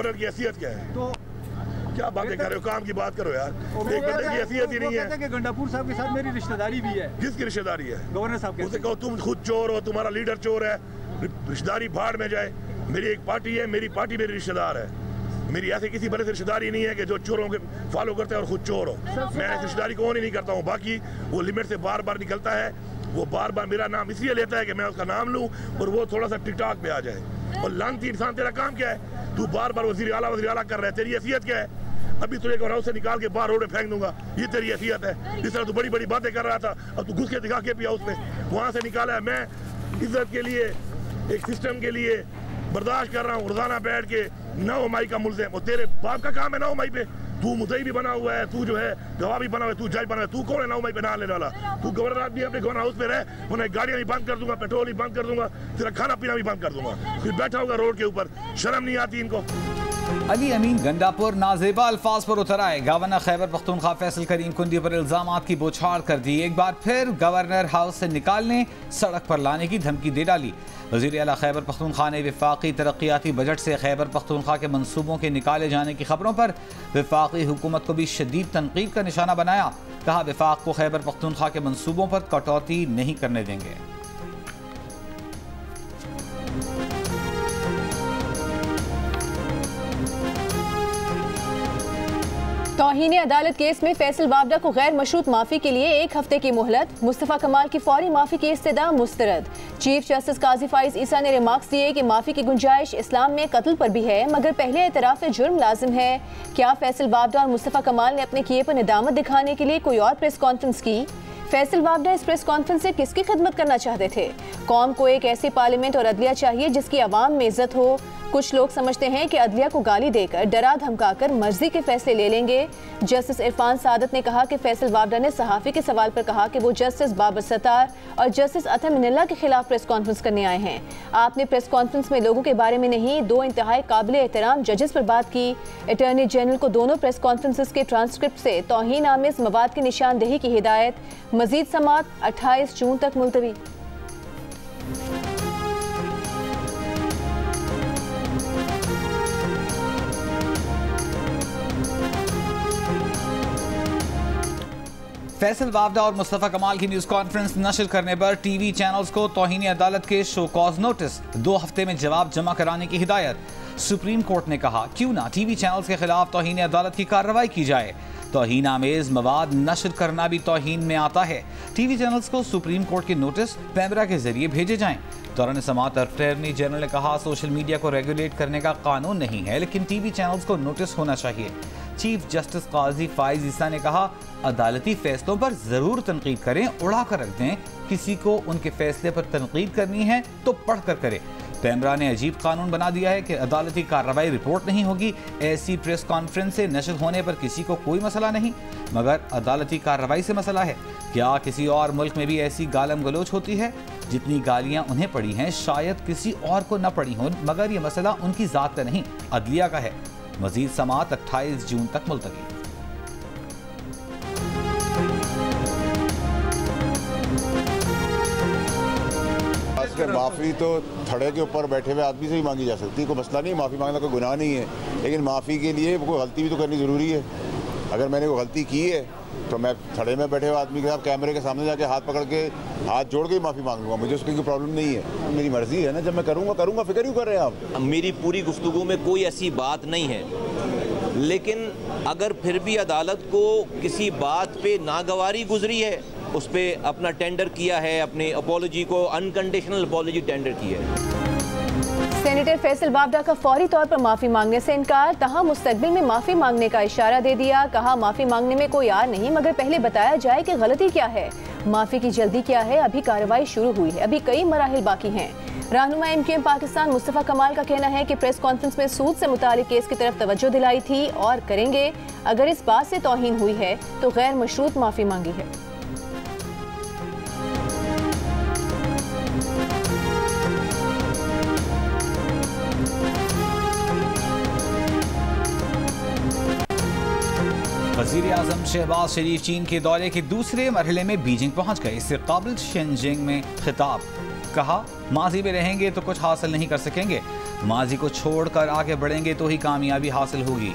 Governor की हैसियत क्या है? तो क्या बातें कर रहे हो? काम की बात करो यार। एक बंदे की हैसियत ही नहीं है। गंडापुर साहब के साथ मेरी रिश्तेदारी भी है। किसकी रिश्तेदारी है? गवर्नर साहब के। उसे कहो तुम खुद चोर हो, तुम्हारा लीडर चोर है, रिश्तेदारी भाड़ में जाए। मेरी एक पार्टी है, मेरी पार्टी मेरी रिश्तेदार है। मेरी ऐसे किसी बड़े से रिश्तेदारी नहीं है कि जो चोरों के फॉलो करते हैं और खुद चोर हो। मैं ऐसी रिश्तेदारी को नहीं करता हूँ। बाकी वो लिमिट से बार बार निकलता है, वो बार बार मेरा नाम इसलिए लेता है कि मैं उसका नाम लूँ और वो थोड़ा सा टिकटॉक पे आ जाए। और लानती इंसान, तेरा काम क्या है? तू बार बार वजीर आला कर रहा है, तेरी हैसियत क्या है? अभी तुझे हाउस से निकाल के बाहर रोड में फेंक दूंगा, ये तेरी हैसियत है? जिस तरह तू बड़ी बड़ी बातें कर रहा था, अब तू घुस के दिखा के भी हाउस में वहाँ से निकाला है। मैं इज्जत के लिए, एक सिस्टम के लिए बर्दाश्त कर रहा हूँ रोजाना बैठ के 9 मई का मुल्ज़िम। और तेरे बाप का काम है 9 मई पे, तू मुद्दई भी बना हुआ है, तू जो है गवाह भी बना हुआ है, तू जज बना हुआ है। तू कौन है 9 मई पे ना लेने वाला? तू गवर्नर आदमी अपने गवर्नर हाउस में रहे, उन्हें गाड़ियां भी बंद कर दूंगा, पेट्रोल भी बंद कर दूंगा, तेरा खाना पीना भी बंद कर दूंगा, फिर बैठा होगा रोड के ऊपर। शर्म नहीं आती इनको? अली अमीन गंडापुर नाजेबा अल्फाज पर उतर आए। गवर्नर खैबर पख्तूनख्वा फैसल करीम कुंदी पर इल्जामात की बौछार कर दी। एक बार फिर गवर्नर हाउस से निकालने, सड़क पर लाने की धमकी दे डाली। वज़ीर आला खैबर पख्तूनख्वा ने वफाकी तरक्याती बजट से खैबर पख्तूनख्वा के मनसूबों के निकाले जाने की खबरों पर वफाकी हुकूमत को भी शदीद तनकीद का निशाना बनाया। कहा वफाक को खैबर पख्तूनख्वा के मनसूबों पर कटौती नहीं करने देंगे। तौहीन अदालत केस में फैसल वावडा को गैर मशरूत माफी के लिए 1 हफ्ते की मोहलत। मुस्तफ़ा कमाल की फौरी माफी की इस्तदा मुस्तरद। चीफ जस्टिस काजी फाइज ईसा ने रिमार्क्स दिए कि माफी की गुंजाइश इस्लाम में कत्ल पर भी है, मगर पहले एतराफ जुर्म लाजिम है। क्या फैसल वावडा और मुस्तफ़ा कमाल ने अपने किए पर निदामत दिखाने के लिए कोई और प्रेस कॉन्फ्रेंस की? फैसल वावडा इस प्रेस कॉन्फ्रेंस से किसकी खिदमत करना चाहते थे? कौम को एक ऐसी पार्लियामेंट और अदलिया चाहिए जिसकी आवाम में इज्जत हो। कुछ लोग समझते हैं कि अदलिया को गाली देकर, डरा धमकाकर मर्जी के फैसले ले लेंगे। जस्टिस इरफान सादत ने कहा कि फैसल वावडा ने सहाफ़ी के सवाल पर कहा कि वो जस्टिस बाबर सत्तार और जस्टिस अतम मिनल्ला के खिलाफ प्रेस कॉन्फ्रेंस करने आए हैं। आपने प्रेस कॉन्फ्रेंस में लोगों के बारे में नहीं, 2 इंतहाई काबिल एहतराम जजेस पर बात की। अटॉर्नी जनरल को दोनों प्रेस कॉन्फ्रेंसेस के ट्रांसक्रिप्ट से तौहीन आमेज मवाद की निशानदेही की हिदायत। मजीद समात 28 जून तक मुलतवी। फैसल वावडा और मुस्तफ़ा कमाल की न्यूज़ कॉन्फ्रेंस नशर करने पर टीवी चैनल्स को तौहीन अदालत के शो कॉज नोटिस, 2 हफ्ते में जवाब जमा कराने की हिदायत। सुप्रीम कोर्ट ने कहा क्यों ना टीवी चैनल्स के खिलाफ तौहीन अदालत की कार्रवाई की जाए। तौहीन आमेज मवाद नशर करना भी तौहीन में आता है। टीवी चैनल्स को सुप्रीम कोर्ट के नोटिस पैमरा के जरिए भेजे जाएं। दौरान समाअत अटॉर्नी जनरल ने कहा सोशल मीडिया को रेगुलेट करने का कानून नहीं है, लेकिन टीवी चैनल्स को नोटिस होना चाहिए। चीफ जस्टिस काजी फाइज ईसा ने कहा अदालती फैसलों पर जरूर तनकीद करें, उड़ा कर रख दें। किसी को उनके फैसले पर तनकीद करनी है तो पढ़ कर करे। पैमरा ने अजीब कानून बना दिया है कि अदालती कार्रवाई रिपोर्ट नहीं होगी। ऐसी प्रेस कॉन्फ्रेंस से नशर होने पर किसी को कोई मसला नहीं, मगर अदालती कार्रवाई से मसला है। क्या किसी और मुल्क में भी ऐसी गालम गलोच होती है? जितनी गालियां उन्हें पड़ी हैं शायद किसी और को न पड़ी हों, मगर ये मसला उनकी जात का नहीं, अदलिया का है। मजीद समाअत 28 जून तक मुलतवी। माफ़ी तो थड़े के ऊपर बैठे हुए आदमी से ही मांगी जा सकती है, कोई मसला नहीं, माफ़ी मांगना कोई गुनाह नहीं है। लेकिन माफ़ी के लिए कोई गलती भी तो करनी ज़रूरी है। अगर मैंने कोई गलती की है तो मैं थड़े में बैठे हुए आदमी के साथ कैमरे के सामने जाके हाथ पकड़ के हाथ जोड़ के ही माफ़ी मांग लूँगा, मुझे उसकी कोई प्रॉब्लम नहीं है। मेरी मर्ज़ी है ना, जब मैं करूँगा। फिक्र क्यों कर रहे हैं आप? मेरी पूरी गुफ्तगू में कोई ऐसी बात नहीं है, लेकिन अगर फिर भी अदालत को किसी बात पे नागवारी गुजरी है, उस पर अपना टेंडर किया है, अपनी अपॉलॉजी को अनकंडीशनल अपॉलॉजी टेंडर की है। सेनेटर फैसल वावडा का फौरी तौर पर माफी मांगने से इनकार, तहा मुस्तकबिल में माफी मांगने का इशारा दे दिया। कहा माफी मांगने में कोई आर नहीं, मगर पहले बताया जाए कि गलती क्या है, माफी की जल्दी क्या है। अभी कार्रवाई शुरू हुई है, अभी कई मराहिल बाकी हैं। रहनुमा MQM पाकिस्तान मुस्तफ़ा कमाल का कहना है कि प्रेस कॉन्फ्रेंस में सूद से मुतालिक केस की तरफ तवज्जो दिलाई थी और करेंगे। अगर इस बात से तौहीन हुई है तो गैर मशरूत माफी मांगी है। वज़ीर आज़म शहबाज शरीफ चीन के दौरे के दूसरे मरहले में बीजिंग पहुंच गए। इससे काबिल शेनजिंग में खिताब। कहा, माजी में रहेंगे तो कुछ हासिल नहीं कर सकेंगे, माजी को छोड़कर आगे बढ़ेंगे तो ही कामयाबी हासिल होगी।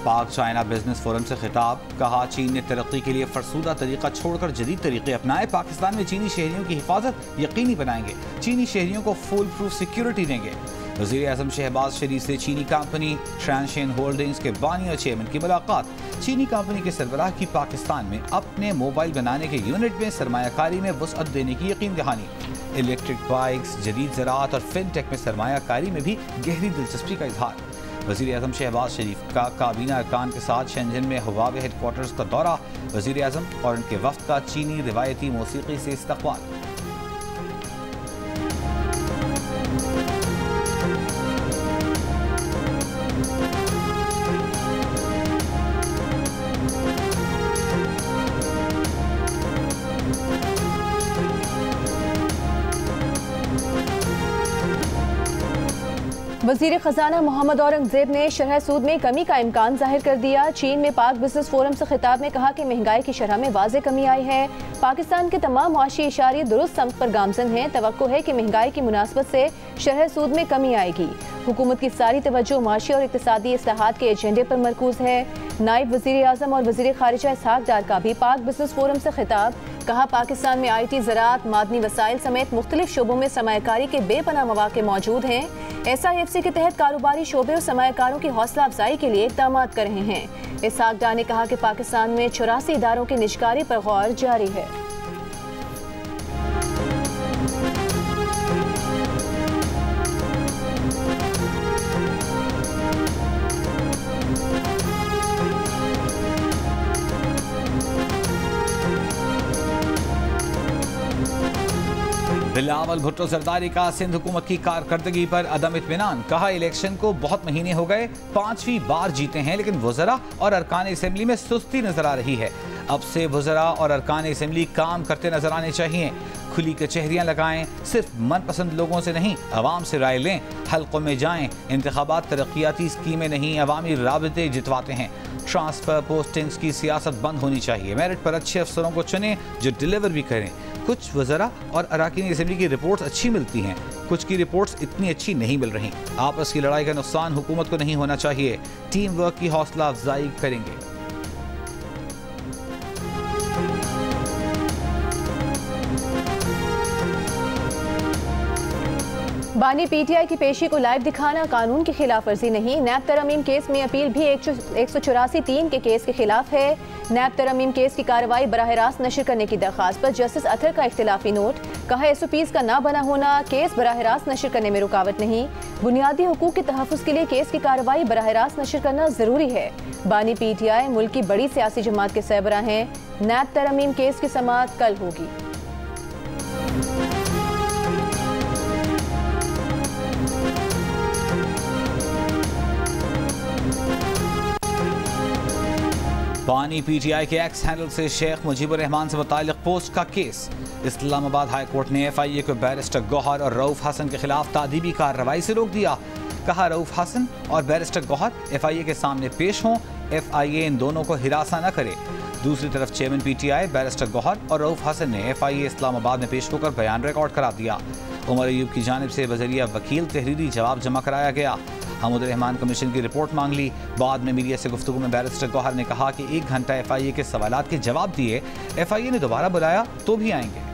पाक चाइना बिजनेस फोरम से खिताब, कहा चीन ने तरक्की के लिए फरसूदा तरीका छोड़कर जदीद तरीके अपनाए, पाकिस्तान में चीनी शहरियों की हिफाजत यकीनी बनाएंगे, चीनी शहरियों को फुल प्रूफ सिक्योरिटी देंगे। वज़ीर आज़म शहबाज शरीफ से चीनी कंपनी ट्रांसशन होल्डिंग्स के बानी और चेयरमैन की मुलाकात। चीनी कंपनी के सरबराह की पाकिस्तान में अपने मोबाइल बनाने के यूनिट में सरमायाकारी में वसअत देने की यकीन दहानी। इलेक्ट्रिक बाइक्स, जदीद ज़राअत और फिनटेक में सरमायाकारी में भी गहरी दिलचस्पी का इजहार। वज़ीर आज़म शहबाज शरीफ का काबीना अरकान के साथ शेंजन में हुवावे हेडक्वार्टर्स का दौरा। वज़ीर आज़म और उनके वफ़द का चीनी रिवायती मौसीकी से इस्तक़बाल। वज़ीर ख़जाना मोहम्मद औरंगज़ेब ने शरह सूद में कमी का इम्कान जाहिर कर दिया। चीन में पाक बिजनेस फोरम से खिताब में कहा कि महंगाई की शरह में वाज़ेह कमी आई है। पाकिस्तान के तमाम मुआशी इशारे दुरुस्त समत पर गामजन हैं। तवक्को है कि महंगाई की मुनासबत से शरह सूद में कमी आएगी। हुकूमत की सारी तवज्जो माशी और इक़्तिसादी इस्लाहात के एजेंडे पर मरकूज है। नायब वज़ीर आज़म और वज़ीर ख़ारिजा इसहाक़ डार का भी पाक बिजनेस फोरम से खिताब, कहा पाकिस्तान में IT, ज़राअत, मादनी वसाइल समेत मुख्तलिफ शोबों में सरमायाकारी के बेपनाह मौक़े मौजूद हैं। SIFC के तहत कारोबारी शोबे और सरमायाकारों की हौसला अफजाई के लिए इक़दाम कर रहे हैं। इसहाक़ डार ने कहा कि पाकिस्तान में 84 इदारों की निजकारी पर गौर जारी है। बिलावल भुट्टो जरदारी का सिंध हुकूमत की कारकर्दगी पर अदम इत्मीनान, कहा इलेक्शन को बहुत महीने हो गए, 5वीं बार जीते हैं, लेकिन वज़रा और अरकान असेंबली में सुस्ती नजर आ रही है। अब से वज़रा और अरकान असेंबली काम करते नजर आने चाहिए, खुली कचहरियाँ लगाएं, सिर्फ मनपसंद लोगों से नहीं अवाम से राय लें, हल्कों में जाएं, इंतखाबात तरक्याती स्कीमें नहीं अवामी राबते जितवाते हैं। ट्रांसफ़र पोस्टिंग्स की सियासत बंद होनी चाहिए, मेरिट पर अच्छे अफसरों को चुनें जो डिलीवर भी करें। कुछ वज़रा और अरकान असेंबली की रिपोर्ट्स अच्छी मिलती हैं, कुछ की रिपोर्ट्स इतनी अच्छी नहीं मिल रही। आपस की लड़ाई का नुकसान हुकूमत को नहीं होना चाहिए, टीम वर्क की हौसला अफजाई करेंगे। बानी PTI की पेशी को लाइव दिखाना कानून की खिलाफ वर्जी नहीं। नैब तरमीम केस में अपील भी 184(3) के केस के खिलाफ है। नैब तरमीम केस की कार्रवाई बराह रास्त नशर करने की दरख्वास्त पर जस्टिस अतर का इख्तिलाफी नोट, कहा SOPs का ना बना होना केस बराह रास्त नशर करने में रुकावट नहीं। बुनियादी हुकूक के तहफ़्फ़ुज़ के लिए केस की कार्रवाई बराह रास्त नशर करना जरूरी है। बानी PTI मुल्क की बड़ी सियासी जमात के सरबरा हैं। नैब तरमीम केस की समाअत कल होगी। बानी PTI के एक्स हैंडल से शेख मुजीबुर रहमान से मुतालिक पोस्ट का केस। इस्लामाबाद हाई कोर्ट ने FIA को बैरिस्टर गौहर और रऊफ हसन के खिलाफ तादीबी कार्रवाई से रोक दिया। कहा रऊफ हसन और बैरिस्टर गौहर FIA के सामने पेश हों, FIA इन दोनों को हिरासा न करे। दूसरी तरफ चेयरमैन PTI बैरिस्टर गौहर और रऊफ हसन ने FIA इस्लामाबाद में पेश होकर बयान रिकॉर्ड करा दिया। उमर अयूब की जानिब से बजरिया वकील तहरीरी जवाब जमा कराया गया। हमूद रहमान कमीशन की रिपोर्ट मांग ली। बाद में मीडिया से गुफ्तगू में बैरिस्टर गौहर ने कहा कि 1 घंटा FIA के सवालात के जवाब दिए, FIA ने दोबारा बुलाया तो भी आएंगे।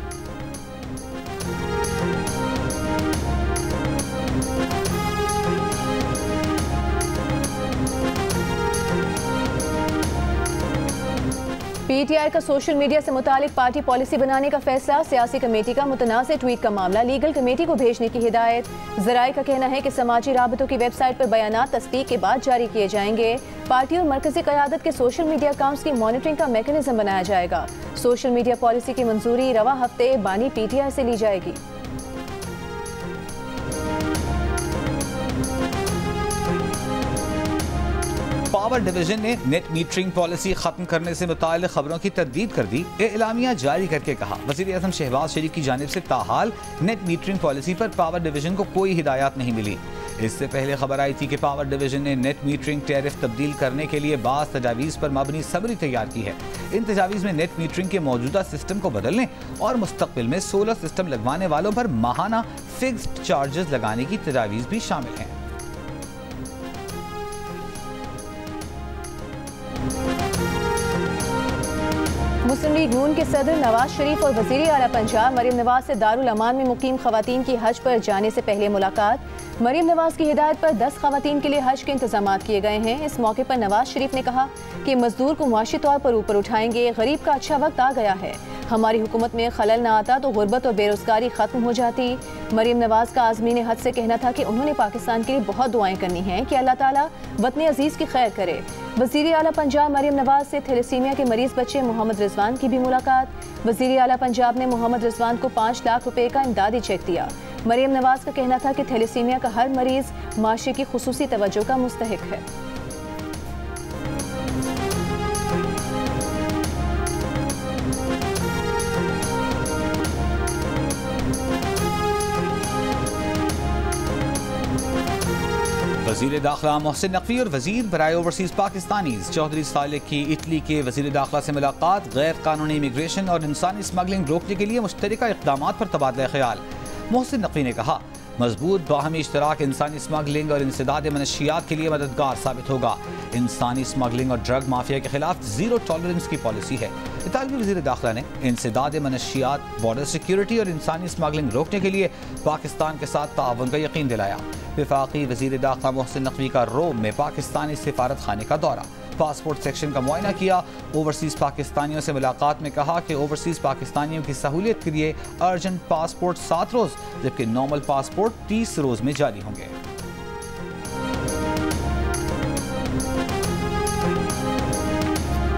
PTI का सोशल मीडिया से मुतालिक पार्टी पॉलिसी बनाने का फैसला, सियासी कमेटी का मुतनाज़ ट्वीट का मामला लीगल कमेटी को भेजने की हिदायत। ज़राए का कहना है कि समाजी राबतों की वेबसाइट पर बयानात तस्दीक के बाद जारी किए जाएंगे। पार्टी और मरकजी क़यादत के सोशल मीडिया अकाउंट्स की मॉनिटरिंग का मैकेनिज्म बनाया जाएगा। सोशल मीडिया पॉलिसी की मंजूरी रवा हफ्ते बानी PTI से ली जाएगी। पावर डिवीजन ने नेट मीटरिंग पॉलिसी खत्म करने से मुताल्लिक़ खबरों की तरदीद कर दी। एलामिया जारी करके कहा वज़ीर आज़म शहबाज शरीफ की जानिब से ताहाल नेट मीटरिंग पॉलिसी पर पावर डिवीजन को कोई हिदायत नहीं मिली। इससे पहले खबर आई थी कि पावर डिवीजन ने नेट मीटरिंग टैरिफ तब्दील करने के लिए बाज़ तजावीज़ पर मबनी समरी तैयार की है। इन तजावीज़ में नेट मीटरिंग के मौजूदा सिस्टम को बदलने और मुस्तकबिल में सोलर सिस्टम लगवाने वालों पर माहाना फिक्स्ड चार्जेस लगाने की तजावीज़ भी शामिल हैं। मुस्लिम लीग नून के सदर नवाज शरीफ और वज़ीर आला पंजाब मरीम नवाज से दारुल अमान में मुकीम खवातीन की हज पर जाने से पहले मुलाकात। मरीम नवाज की हिदायत पर 10 खवातीन के लिए हज के इंतजाम किए गए हैं। इस मौके पर नवाज शरीफ ने कहा कि मजदूर को मुआशी तौर पर ऊपर उठाएंगे। गरीब का अच्छा वक्त आ गया है। हमारी हुकूमत में खलल ना आता तो गुर्बत और बेरोजगारी खत्म हो जाती। मरीम नवाज का आज़मीन हज से कहना था कि उन्होंने पाकिस्तान के लिए बहुत दुआएं करनी हैं कि अल्लाह ताला वतन अजीज़ की खैर करे। वज़ीर आला पंजाब मरीम नवाज से थैलेसीमिया के मरीज बच्चे मोहम्मद रिजवान की भी मुलाकात। वज़ीर आला पंजाब ने मोहम्मद रिजवान को 5 लाख रुपए का इमदादी चेक दिया। मरीम नवाज का कहना था कि थैलेसीमिया का हर मरीज माशरे की खुसूसी तवज्जो का मुस्तहिक है। वज़ीर दाखिला मोहसिन नकवी और वज़ीर बराए ओवरसीज़ पाकिस्तानीज़ चौधरी सालिक की इटली के वज़ीर दाखिला से मुलाकात। गैर कानूनी इमिग्रेशन और इंसानी स्मगलिंग रोकने के लिए मुश्तरका इक़दाम पर तबादला ख्याल। मोहसिन नकवी ने कहा मजबूत बाहमी इश्तराक इंसानी स्मगलिंग और इंसदाद मनशियात के लिए मददगार साबित होगा। इंसानी स्मगलिंग और ड्रग माफिया के खिलाफ ज़ीरो टॉलरेंस की पॉलिसी है। इतालवी वज़ीर दाखिला ने इंसदाद मनशियात, बॉर्डर सिक्योरिटी और इंसानी स्मगलिंग रोकने के लिए पाकिस्तान के साथ ताउन का यकीन दिलाया। वफाकी वज़ीर दाखिला मोहसिन नकवी का रोम में पाकिस्तानी सिफारत खाने का दौरा। पासपोर्ट सेक्शन का मुआयना किया। ओवरसीज़ पाकिस्तानियों से मुलाकात में कहा कि ओवरसीज़ पाकिस्तानियों की सहूलियत के लिए अर्जेंट पासपोर्ट 7 रोज़ जबकि नॉर्मल पासपोर्ट 30 रोज़ में जारी होंगे।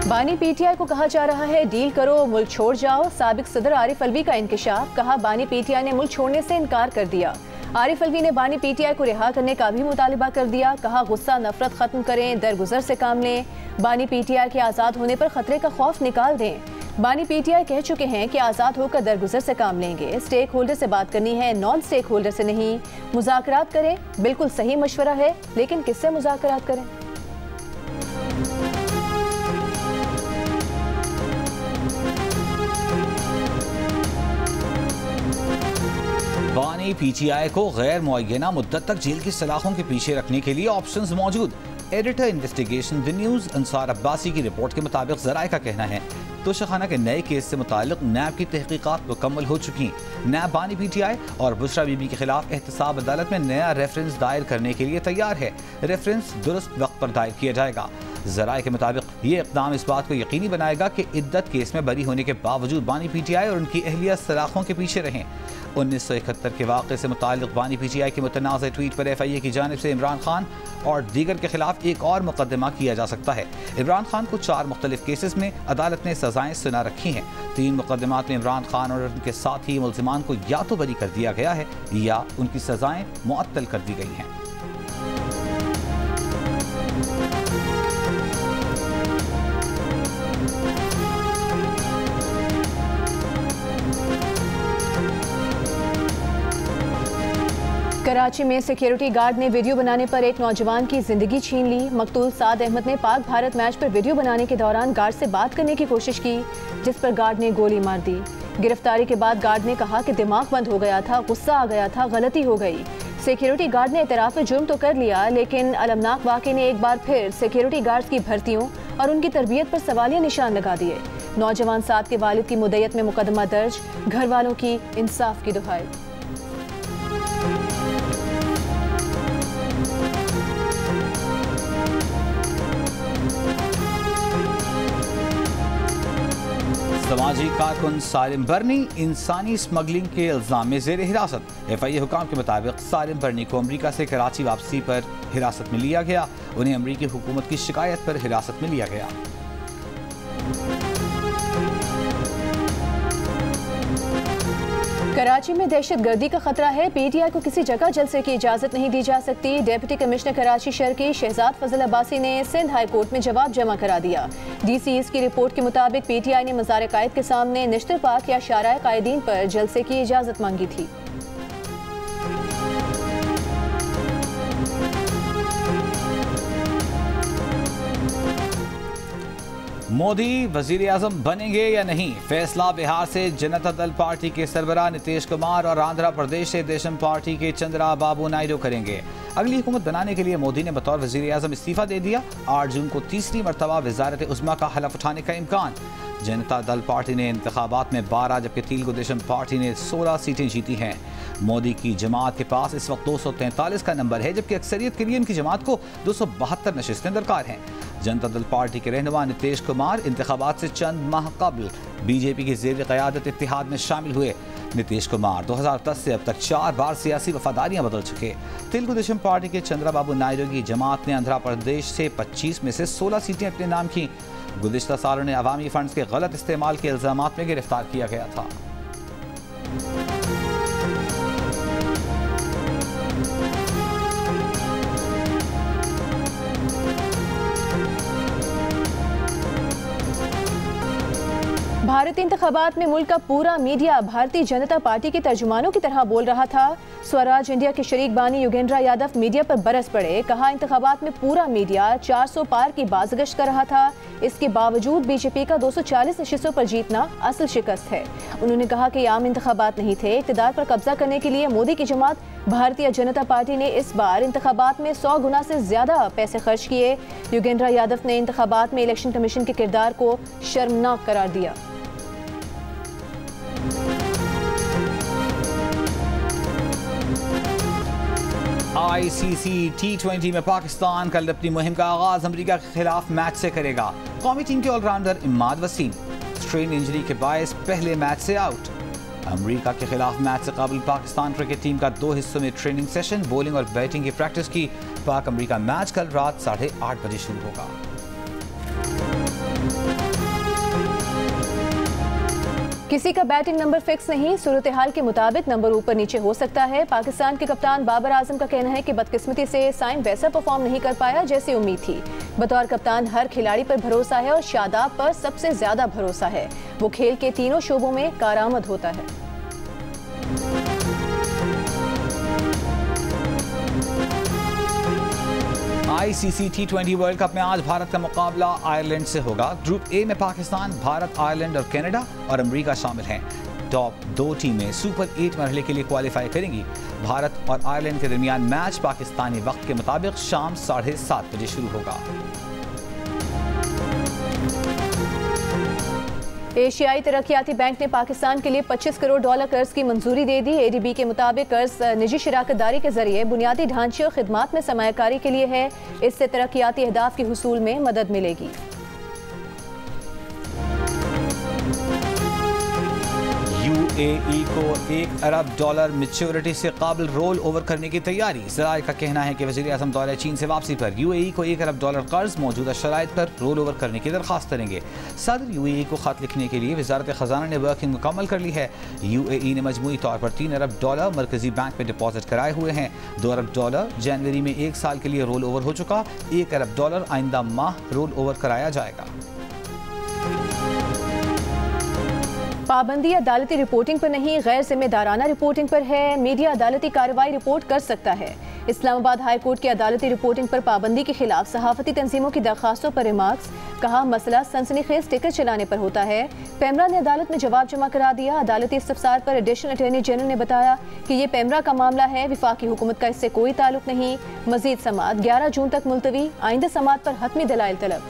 बानी पीटीआई को कहा जा रहा है डील करो मुल्क छोड़ जाओ। साबिक सदर आरिफ अलवी का इंकशाफ। कहा बानी पीटीआई ने मुल्क छोड़ने से इनकार कर दिया। आरिफ अलवी ने बानी पीटीआई को रिहा करने का भी मुतालिबा कर दिया। कहा गुस्सा नफरत खत्म करें, दरगुजर से काम लें। बानी पीटीआई के आज़ाद होने पर खतरे का खौफ निकाल दें। बानी पीटीआई कह चुके हैं कि आज़ाद होकर दरगुजर से काम लेंगे। स्टेक होल्डर से बात करनी है, नॉन स्टेक होल्डर से नहीं। मुज़ाकरात करें, बिल्कुल सही मशवरा है, लेकिन किससे मुज़ाकरात करें? बानी पीटीआई को गैर मुअय्यना मुद्दत तक जेल की सलाखों के पीछे रखने के लिए ऑप्शंस मौजूद। Editor investigation the news Ansar Abbasi की रिपोर्ट के मुताबिक ज़राए का कहना है तोशाखाना के नए केस से मुताल्लिक नैब की तहकीकात मुकम्मल हो चुकी। नैब बानी पीटीआई और बुशरा बीबी के खिलाफ एहतसाब अदालत में नया रेफरेंस दायर करने के लिए तैयार है। रेफरेंस दुरुस्त वक्त पर दायर किया जाएगा। ज़राए के मुताबिक ये इक़दाम इस बात को यकीनी बनाएगा कि इद्दत केस में बरी होने के बावजूद बानी पीटीआई और उनकी अहलिया सलाखों के पीछे रहें। 1971 के वाक़े से मुताल्लिक़ बानी पीटीआई के मुतनाज़ ट्वीट पर FIA की जानिब से इमरान खान और दीगर के खिलाफ एक और मुकदमा किया जा सकता है। इमरान खान को 4 मुख्तलिफ केसेस में अदालत ने सजाएं सुना रखी हैं। 3 मुकदमात में इमरान खान और उनके साथी मुल्ज़िमान को या तो बरी कर दिया गया है या उनकी सजाएं मुअत्तल कर दी गई हैं। कराची में सिक्योरिटी गार्ड ने वीडियो बनाने पर एक नौजवान की जिंदगी छीन ली। मकतूल साद अहमद ने पाक भारत मैच पर वीडियो बनाने के दौरान गार्ड से बात करने की कोशिश की, जिस पर गार्ड ने गोली मार दी। गिरफ्तारी के बाद गार्ड ने कहा कि दिमाग बंद हो गया था, गुस्सा आ गया था, गलती हो गई। सिक्योरिटी गार्ड ने इतराफ़ जुर्म तो कर लिया, लेकिन अलमनाक वाक़े ने एक बार फिर सिक्योरिटी गार्ड्स की भर्तियों और उनकी तरबियत पर सवालिया निशान लगा दिए। नौजवान साद के वालिद की मुद्दत में मुकदमा दर्ज। घर वालों की इंसाफ की दुहाई। समाजी कारकुन सालिम बर्नी इंसानी स्मगलिंग के इल्ज़ाम में ज़ेर हिरासत। FIA हुकाम के मुताबिक सालिम बर्नी को अमरीका से कराची वापसी पर हिरासत में लिया गया। उन्हें अमरीकी हुकूमत की शिकायत पर हिरासत में लिया गया। कराची में दहशतगर्दी का खतरा है। PTI को किसी जगह जलसे की इजाज़त नहीं दी जा सकती। डिप्टी कमिश्नर कराची शर्की शहजाद फजल अब्बासी ने सिंध हाई कोर्ट में जवाब जमा करा दिया। DCs की रिपोर्ट के मुताबिक PTI ने मज़ार कायद के सामने निश्तर पाक या शाराए कायदीन पर जलसे की इजाज़त मांगी थी। मोदी वजीर आजम बनेंगे या नहीं, फैसला बिहार से जनता दल पार्टी के सरबराह नीतीश कुमार और आंध्र प्रदेश से देशम पार्टी के चंद्रा बाबू नायडू करेंगे। अगली हुकूमत बनाने के लिए मोदी ने बतौर वजीर आजम इस्तीफा दे दिया। 8 जून को तीसरी मरतबा वजारत उज़्मा का हलफ उठाने का इम्कान। जनता दल पार्टी ने इंतखाबात में 12 जबकि तेलुगु देशम पार्टी ने 16 सीटें जीती हैं। मोदी की जमात के पास इस वक्त 243 का नंबर है, जबकि अक्सरियत के लिए उनकी जमात को 272 नशिस्तें दरकार हैं। जनता दल पार्टी के रहनुमा नीतीश कुमार इंतखाबात से चंद माह कबल बीजेपी की ज़ेर क़यादत इत्तेहाद में शामिल हुए। नीतीश कुमार 2010 से अब तक 4 बार सियासी वफादारियां बदल चुके। तेलुगु देशम पार्टी के चंद्रा बाबू नायडू की जमात ने आंध्र प्रदेश से 25 में से 16 सीटें अपने नाम की। गुज़िश्ता सालों ने अवामी फंड्स के गलत इस्तेमाल के इल्ज़ामात में गिरफ्तार किया गया था। भारतीय इंतखाबात में मुल्क का पूरा मीडिया भारतीय जनता पार्टी के तर्जुमानों की तरह बोल रहा था। स्वराज इंडिया के शरीक बानी योगेंद्र यादव मीडिया पर बरस पड़े। कहा, इंतखाबात में पूरा मीडिया 400 पार की बाज़गश्त कर रहा था। इसके बावजूद बीजेपी का 240 नशिस्तों पर जीतना असल शिकस्त है। उन्होंने कहा कि आम इंतखाबात नहीं थे। इक़्तिदार पर कब्जा करने के लिए मोदी की जमात भारतीय जनता पार्टी ने इस बार इंतखाबात में 100 गुना से ज्यादा पैसे खर्च किए। योगेंद्र यादव ने इंतखाबात में इलेक्शन कमीशन के किरदार को शर्मनाक करार दिया। ICC T20 में पाकिस्तान कल अपनी मुहिम का आगाज अमेरिका के खिलाफ मैच से करेगा। कौमी टीम के allrounder Imad Wasim strain injury के बायस पहले मैच से आउट। अमेरिका के खिलाफ मैच से कबल पाकिस्तान क्रिकेट टीम का 2 हिस्सों में ट्रेनिंग सेशन, बॉलिंग और बैटिंग की प्रैक्टिस की। पाक अमेरिका मैच कल रात 8:30 बजे शुरू होगा। किसी का बैटिंग नंबर फिक्स नहीं, सूरत हाल के मुताबिक नंबर ऊपर नीचे हो सकता है। पाकिस्तान के कप्तान बाबर आजम का कहना है कि बदकिस्मती से साइम वैसा परफॉर्म नहीं कर पाया जैसी उम्मीद थी। बतौर कप्तान हर खिलाड़ी पर भरोसा है और शादाब पर सबसे ज्यादा भरोसा है। वो खेल के तीनों शोबों में कारआमद होता है। ICC T20 वर्ल्ड कप में आज भारत का मुकाबला आयरलैंड से होगा। ग्रुप ए में पाकिस्तान, भारत, आयरलैंड और कनाडा और अमेरिका शामिल हैं। टॉप 2 टीमें सुपर 8 मरहले के लिए क्वालिफाई करेंगी। भारत और आयरलैंड के दरमियान मैच पाकिस्तानी वक्त के मुताबिक शाम 7:30 बजे शुरू होगा। एशियाई तरक्याती बैंक ने पाकिस्तान के लिए $25 करोड़ कर्ज की मंजूरी दे दी। ADB के मुताबिक कर्ज निजी शराकतदारी के जरिए बुनियादी ढांचे और खिदमात में सरमायाकारी के लिए है। इससे तरक्याती अहदाफ के हुसूल में मदद मिलेगी। UAE को $1 अरब मैच्योरिटी से काबिल रोल ओवर करने की तैयारी। ज़राए का कहना है कि वज़ीर आज़म दौरे चीन से वापसी पर UAE को $1 अरब कर्ज मौजूदा शराइत पर रोल ओवर करने की दरख्वास्त करेंगे। सदर UAE को खत लिखने के लिए वज़ारत ख़जाना ने वर्किंग मुकम्मल कर ली है। UAE ने मजमूई तौर पर $3 अरब मरकजी बैंक में डिपॉजिट कराए हुए हैं। $2 अरब जनवरी में 1 साल के लिए रोल ओवर हो चुका। $1 अरब आइंदा माह रोल ओवर कराया जाएगा। पाबंदी अदालती रिपोर्टिंग पर नहीं, गैर जिम्मेदाराना रिपोर्टिंग पर है। मीडिया अदालती कार्रवाई रिपोर्ट कर सकता है। इस्लामाबाद हाई कोर्ट की अदालती रिपोर्टिंग पर पाबंदी के खिलाफ सहाफती तंजीमों की दरखास्तों पर रिमार्क्स। कहा, मसला सनसनीखेज टिकट चलाने पर होता है। पेमरा ने अदालत में जवाब जमा करा दिया। अदालती इस्तफसार पर एडिशनल अटॉर्नी जनरल ने बताया कि ये पेमरा का मामला है, विफाकी हुकूमत का इससे कोई ताल्लुक नहीं। मजीद समाअत 11 जून तक मुलतवी। आइंदा समाअत पर हतमी दलाइल तलब।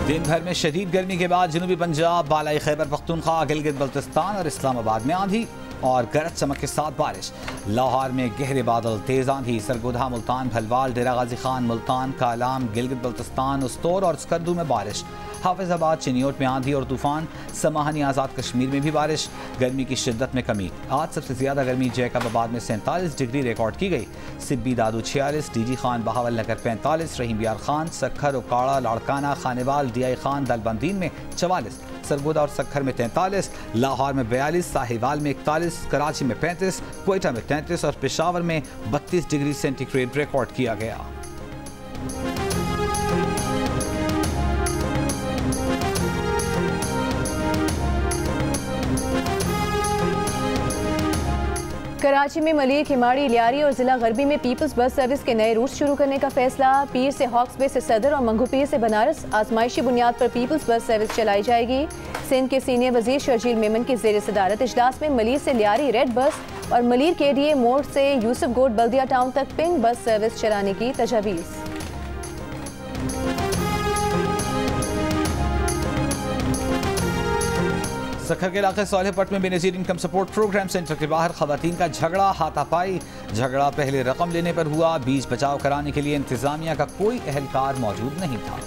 दिन भर में शदीद गर्मी के बाद जनूबी पंजाब, बालाई खैबर पख्तूनख्वा, गिलगित बल्तिस्तान और इस्लामाबाद में आंधी और गरज चमक के साथ बारिश। लाहौर में गहरे बादल, तेज आंधी। सरगोधा, मुल्तान, भलवाल, डेरा गाजी खान, मुल्तान, कालाम, गिलगित बल्तिस्तान, उस्तोर और स्कर्दू में बारिश। हाफिजाबाद, चिनियोट में आंधी और तूफान। समाहानी आज़ाद कश्मीर में भी बारिश। गर्मी की शिद्दत में कमी। आज सबसे ज़्यादा गर्मी जैकबाबाद में 47 डिग्री रिकॉर्ड की गई। सिब्बी दादू 46, DG खान बहावल नगर 45, रहीम बियार खान, सखर, उकाड़ा, लाड़काना, खानेवाल, DI खान, दलबंदीन में 44, सरगोदा और सखर में 43, लाहौर में 42, साहिवाल में 41, कराची में 35, क्वेटा में 33 और पेशावर में 32 डिग्री सेंटीग्रेड रिकॉर्ड किया गया। कराची में मलिर, खिमाड़ी, लियारी और जिला गरबी में पीपल्स बस सर्विस के नए रूट शुरू करने का फैसला। पीर से हॉक्स बे से सदर और मंगू पीर से बनारस आजमाइशी बुनियाद पर पीपल्स बस सर्विस चलाई जाएगी। सिंध के सीनियर वजीर शर्जील मेमन की ज़ेर सदारत इजलास में मलिर से लियारी रेड बस और मलिर KDA मोड़ से यूसुफ गोड बल्दिया टाउन तक पिंक बस सर्विस चलाने की तजवीज़। सखर के इलाके सालेहपट में Benazir income support programme centre के बाहर खवातीन का झगड़ा, हाथापाई। झगड़ा पहले रकम लेने पर हुआ। बीच बचाव कराने के लिए इंतजामिया का कोई अहलकार मौजूद नहीं था।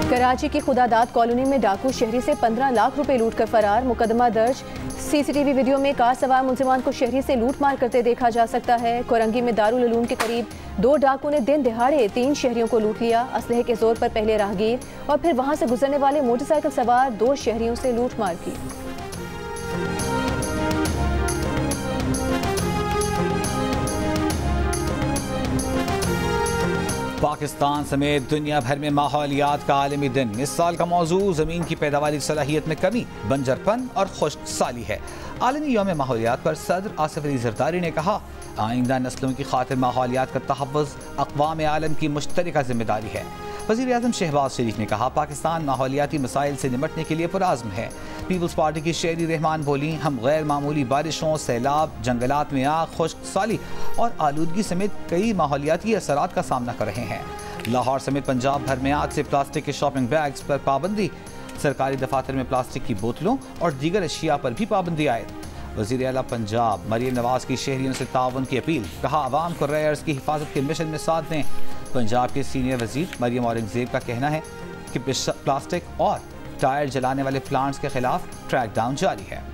कराची की खुदादाद कॉलोनी में डाकू शहरी से 15 लाख रुपए लूट कर फरार, मुकदमा दर्ज। CCTV वीडियो में कार सवार मुलजिमान को शहरी से लूट मार करते देखा जा सकता है। कोरंगी में दारुल उलूम के करीब 2 डाकू ने दिन दिहाड़े 3 शहरियों को लूट लिया। असलहे के जोर पर पहले राहगीर और फिर वहां से गुजरने वाले मोटरसाइकिल सवार 2 शहरियों से लूट मार की। पाकिस्तान समेत दुनिया भर में माहौलियात का आलमी दिन। इस साल का मौजू ज़मीन की पैदावारी सलाहियत में कमी, बंजरपन और खुश्क साली है। आलमी यौम माहौलियात पर सदर आसिफ अली जरदारी ने कहा, आइंदा नस्लों की खातिर माहौलियात का तहफ़्फ़ुज़ अक़वाम आलम की मुश्तरका जिम्मेदारी है। वज़ीर आज़म शहबाज शरीफ ने कहा, पाकिस्तान माहौलियाती मसाइल से निपटने के लिए पुरआज़्म है। पीपल्स पार्टी की शेरी रहमान बोली, हम गैर मामूली बारिशों, सैलाब, जंगलात में आग, खुश्क साली और आलूदगी समेत कई माहौलियाती असरात का सामना कर रहे हैं। लाहौर समेत पंजाब भर में आज से प्लास्टिक के शॉपिंग बैग्स पर पाबंदी। सरकारी दफातर में प्लास्टिक की बोतलों और दीगर अशिया पर भी पाबंदी आयद। वज़ीर आला पंजाब मरियम नवाज की शहरियों से ताउन की अपील, कहा आवाम को रेयर्स की हिफाजत के मिशन में साथ दें। पंजाब के सीनियर वजीर मरियम औरंगजेब का कहना है कि प्लास्टिक और टायर जलाने वाले प्लांट्स के खिलाफ ट्रैक डाउन जारी है।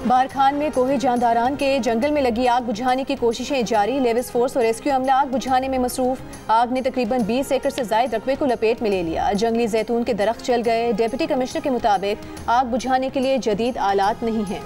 बारखान में कोहे जानदारान के जंगल में लगी आग बुझाने की कोशिशें जारी। लेविस फोर्स और रेस्क्यू अमला आग बुझाने में मसरूफ। आग ने तकरीबन 20 एकड़ से ज़ायद रकबे को लपेट में ले लिया। जंगली जैतून के दरख्त जल गए। डिप्टी कमिश्नर के मुताबिक आग बुझाने के लिए जदीद आलात नहीं हैं।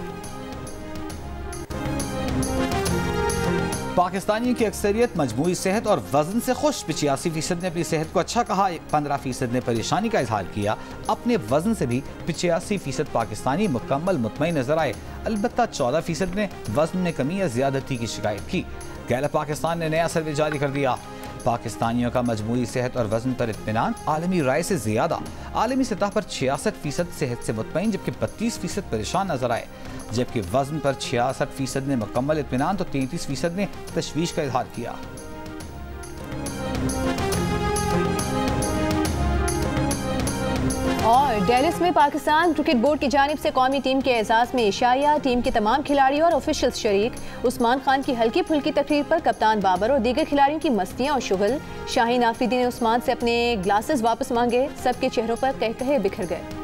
पाकिस्तानियों की अक्सरियत मजमूई सेहत और वजन से खुश। 85% ने अपनी सेहत को अच्छा कहा। 15% ने परेशानी का इजहार किया। अपने वजन से भी 85% पाकिस्तानी मुकम्मल मुतमईन नजर आए। अलबत्ता 14% ने वजन में कमी या ज्यादती की शिकायत की। गैलप पाकिस्तान ने नया सर्वे जारी कर दिया। पाकिस्तानियों का मजमूई सेहत और वजन पर इत्मीनान आलमी राय से ज्यादा। आलमी सतह पर 66% सेहत से मुतमईन जबकि 32% परेशान नजर आए। जबकि वजन पर 66% ने मुकम्मल इत्मीनान तो 33% ने तशवीश का इजहार किया। और डेलिस में पाकिस्तान क्रिकेट बोर्ड की जानिब से कौमी टीम के एजाज़ में इशाया। टीम के तमाम खिलाड़ियों और ऑफिशियल्स शरीक। उस्मान खान की हल्की फुल्की तकरीर पर कप्तान बाबर और दीगर खिलाड़ियों की मस्तियां और शुगल। शाहीन आफरीदी ने उस्मान से अपने ग्लासेस वापस मांगे। सबके चेहरों पर कहकहे बिखर गए।